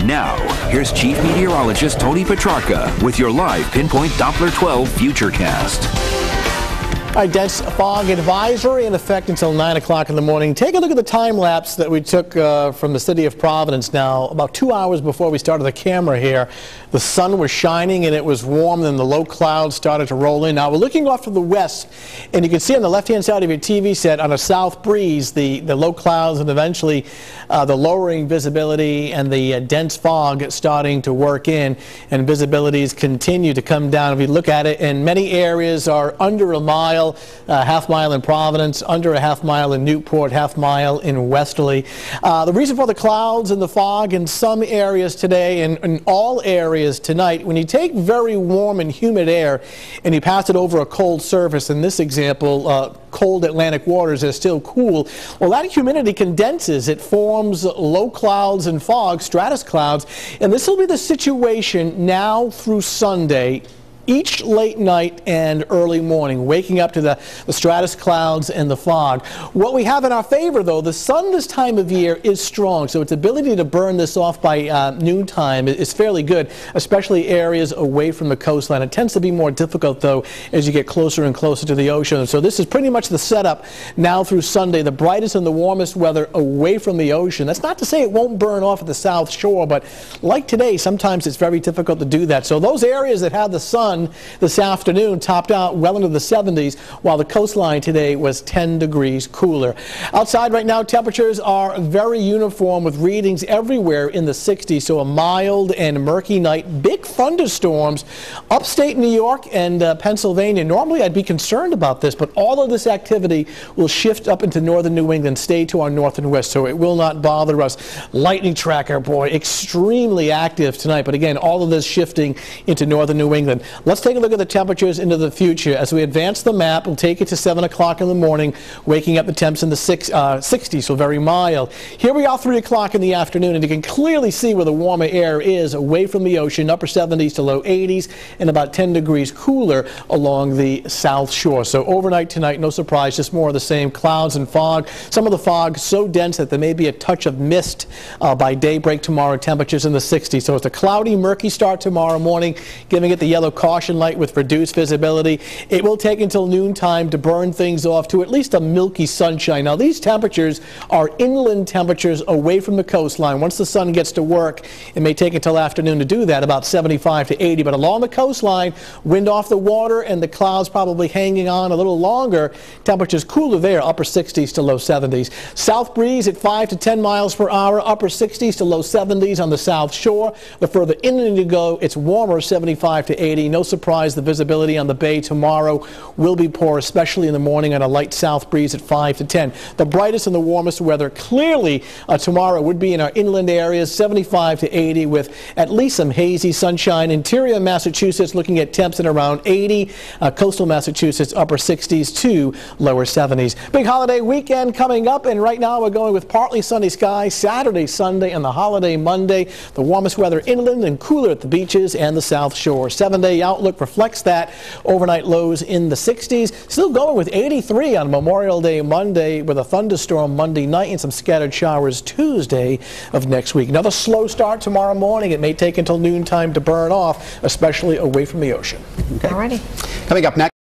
Now, here's Chief Meteorologist Tony Petrarca with your live Pinpoint Doppler 12 Futurecast. Our dense fog advisory in effect until 9 o'clock in the morning. Take a look at the time lapse that we took from the city of Providence now. About 2 hours before we started the camera here, the sun was shining and it was warm, and the low clouds started to roll in. Now we're looking off to the west, and you can see on the left-hand side of your TV set on a south breeze the low clouds and eventually the lowering visibility and the dense fog starting to work in, and visibilities continue to come down. If you look at it, and many areas are under a mile. Half mile in Providence, under a half mile in Newport, half mile in Westerly. The reason for the clouds and the fog in some areas today and in all areas tonight, when you take very warm and humid air and you pass it over a cold surface, in this example, cold Atlantic waters are still cool, well, that humidity condenses. It forms low clouds and fog, stratus clouds, and this will be the situation now through Sunday, each late night and early morning, waking up to the stratus clouds and the fog. What we have in our favor, though, the sun this time of year is strong, so its ability to burn this off by noontime is fairly good, especially areas away from the coastline. It tends to be more difficult, though, as you get closer and closer to the ocean. So this is pretty much the setup now through Sunday, the brightest and the warmest weather away from the ocean. That's not to say it won't burn off at the South Shore, but like today, sometimes it's very difficult to do that. So those areas that have the sun this afternoon topped out well into the 70s, while the coastline today was 10 degrees cooler. Outside right now, temperatures are very uniform with readings everywhere in the 60s, so a mild and murky night. Big thunderstorms upstate New York and Pennsylvania. Normally I'd be concerned about this, but all of this activity will shift up into northern New England, stay to our north and west, so it will not bother us. Lightning tracker, boy, extremely active tonight, but again, all of this shifting into northern New England. Let's take a look at the temperatures into the future. As we advance the map, we'll take it to 7 o'clock in the morning, waking up the temps in the 60s, so very mild. Here we are 3 o'clock in the afternoon, and you can clearly see where the warmer air is away from the ocean, upper 70s to low 80s, and about 10 degrees cooler along the South Shore. So overnight tonight, no surprise, just more of the same, clouds and fog. Some of the fog so dense that there may be a touch of mist by daybreak tomorrow, temperatures in the 60s. So it's a cloudy, murky start tomorrow morning, giving it the yellow caution light with reduced visibility. It will take until noontime to burn things off to at least a milky sunshine. Now these temperatures are inland temperatures away from the coastline. Once the sun gets to work, it may take until afternoon to do that, about 75 to 80. But along the coastline, wind off the water and the clouds probably hanging on a little longer. Temperatures cooler there, upper 60s to low 70s. South breeze at 5 to 10 miles per hour, upper 60s to low 70s on the South Shore. The further inland you go, it's warmer, 75 to 80. No surprise, the visibility on the bay tomorrow will be poor, especially in the morning on a light south breeze at 5 to 10. The brightest and the warmest weather clearly tomorrow would be in our inland areas, 75 to 80 with at least some hazy sunshine. Interior Massachusetts looking at temps at around 80. Coastal Massachusetts upper 60s to lower 70s. Big holiday weekend coming up, and right now we're going with partly sunny skies Saturday, Sunday, and the holiday Monday. The warmest weather inland and cooler at the beaches and the South Shore. 7-day outlook reflects that. Overnight lows in the 60s. Still going with 83 on Memorial Day Monday, with a thunderstorm Monday night and some scattered showers Tuesday of next week. Another slow start tomorrow morning. It may take until noontime to burn off, especially away from the ocean. Okay. Alrighty. Coming up next.